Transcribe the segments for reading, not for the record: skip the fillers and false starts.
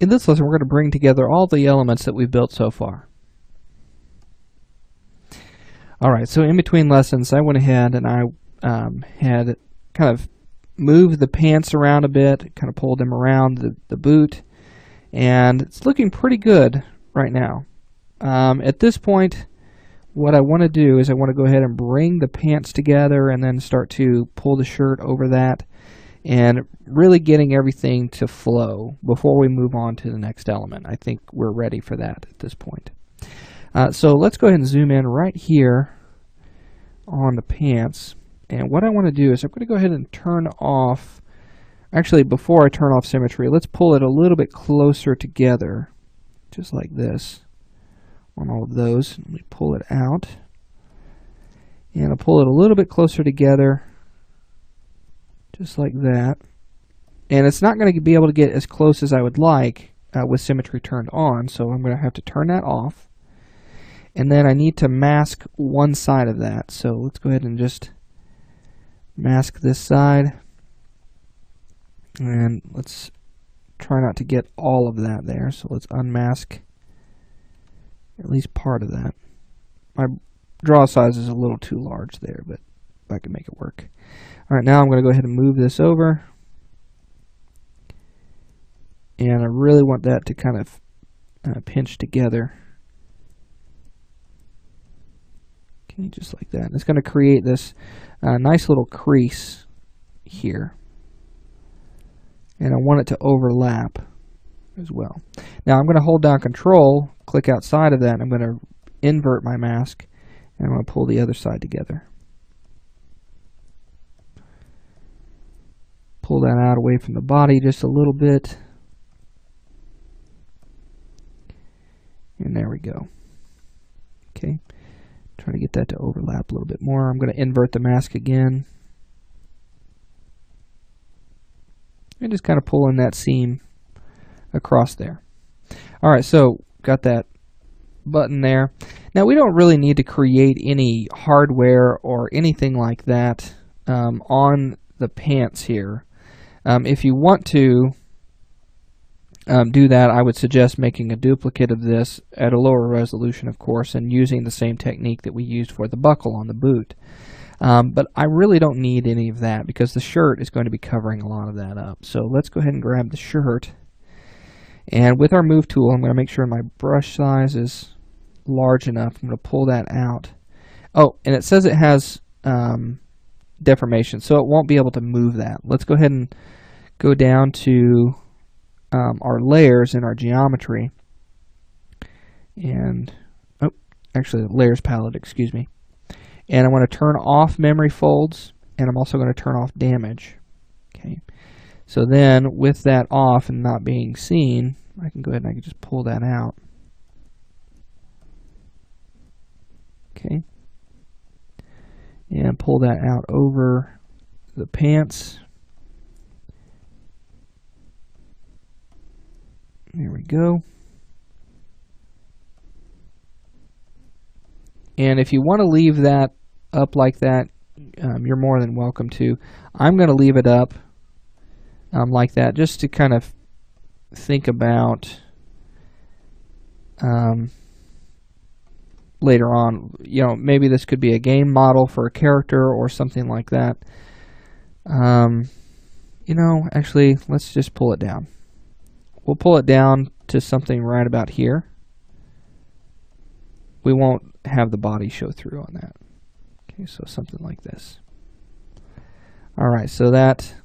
In this lesson, we're going to bring together all the elements that we've built so far. Alright, so in between lessons, I went ahead and I had kind of moved the pants around a bit, kind of pulled them around the boot, and it's looking pretty good right now. At this point, what I want to do is I want to go ahead and bring the pants together and then start to pull the shirt over that, and really getting everything to flow before we move on to the next element. I think we're ready for that at this point. So let's go ahead and zoom in right here on the pants. And what I want to do is I'm going to go ahead and turn off, actually before I turn off symmetry, let's pull it a little bit closer together, just like this, on all of those. Let me pull it out. And I'll pull it a little bit closer together, just like that. And it's not going to be able to get as close as I would like with symmetry turned on, so I'm going to have to turn that off. And then I need to mask one side of that. So let's go ahead and just mask this side. And let's try not to get all of that there. So let's unmask at least part of that. My draw size is a little too large there, but I can make it work. Alright, now I'm going to go ahead and move this over. And I really want that to kind of pinch together. Okay, just like that. It's going to create this nice little crease here. And I want it to overlap as well. Now I'm going to hold down Control, click outside of that, and I'm going to invert my mask, and I'm going to pull the other side together. Pull that out away from the body just a little bit. And there we go. Okay. Trying to get that to overlap a little bit more. I'm going to invert the mask again. And just kind of pull in that seam across there. Alright, so got that button there. Now we don't really need to create any hardware or anything like that on the pants here. If you want to do that, I would suggest making a duplicate of this at a lower resolution, of course, and using the same technique that we used for the buckle on the boot. But I really don't need any of that because the shirt is going to be covering a lot of that up. So let's go ahead and grab the shirt. And with our move tool, I'm going to make sure my brush size is large enough. I'm going to pull that out. Oh, and it says it has deformation, so it won't be able to move that. Let's go ahead and go down to our layers in our geometry. And, oh, actually the layers palette, excuse me. And I want to turn off memory folds, and I'm also going to turn off damage. Okay. So then, with that off and not being seen, I can go ahead and I can just pull that out. Okay. And pull that out over the pants. There we go. And if you want to leave that up like that, you're more than welcome to. I'm going to leave it up like that just to kind of think about later on. You know, maybe this could be a game model for a character or something like that. You know, actually, let's just pull it down. We'll pull it down to something right about here. We won't have the body show through on that. Okay, so something like this. Alright, so that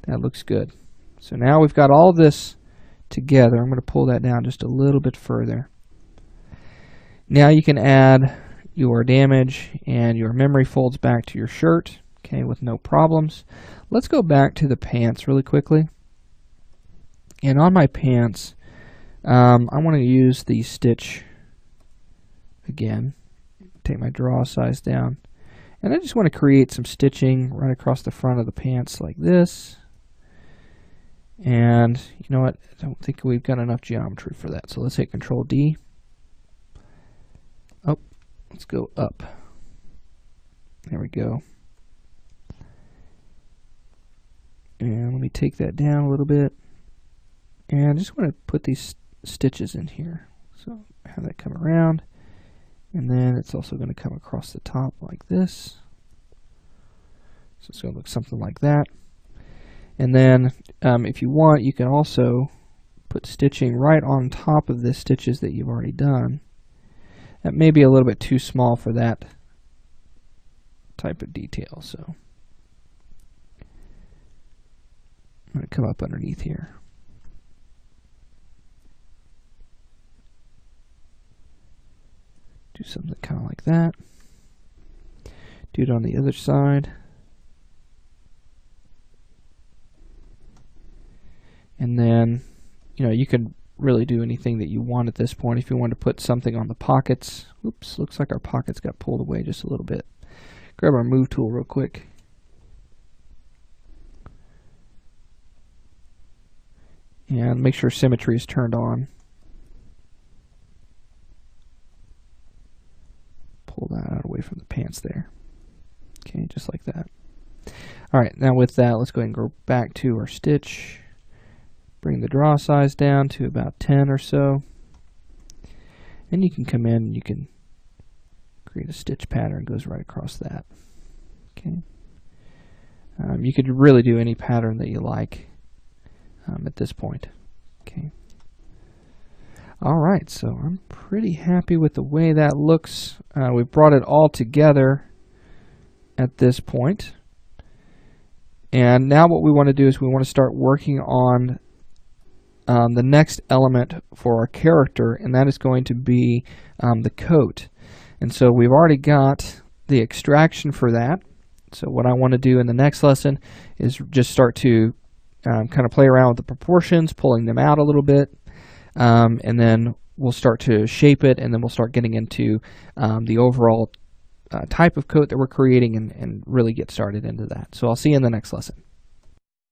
looks good. So now we've got all this together. I'm going to pull that down just a little bit further. Now you can add your damage and your memory folds back to your shirt, okay, with no problems. Let's go back to the pants really quickly. And on my pants, I want to use the stitch again. Take my draw size down. And I just want to create some stitching right across the front of the pants like this. And you know what? I don't think we've got enough geometry for that. So let's hit Control D. Oh, let's go up. There we go. And let me take that down a little bit. And I just want to put these stitches in here. So have that come around, and then it's also going to come across the top like this. So it's going to look something like that. And then if you want, you can also put stitching right on top of the stitches that you've already done. That may be a little bit too small for that type of detail, so I'm going to come up underneath here. Do something kind of like that. Do it on the other side. And then, you could really do anything that you want at this point. If you want to put something on the pockets, oops, looks like our pockets got pulled away just a little bit. Grab our move tool real quick. And make sure symmetry is turned on. Pull that out away from the pants there. Okay, just like that. Alright, now with that, let's go ahead and go back to our stitch. Bring the draw size down to about 10 or so. And you can come in and you can create a stitch pattern that goes right across that. Okay. You could really do any pattern that you like at this point. Okay. Alright, so I'm pretty happy with the way that looks. We've brought it all together at this point. And now what we want to do is we want to start working on the next element for our character, and that is going to be the coat. And so we've already got the extraction for that. So what I want to do in the next lesson is just start to kind of play around with the proportions, pulling them out a little bit, and then we'll start to shape it, and then we'll start getting into the overall type of coat that we're creating and really get started into that. So I'll see you in the next lesson.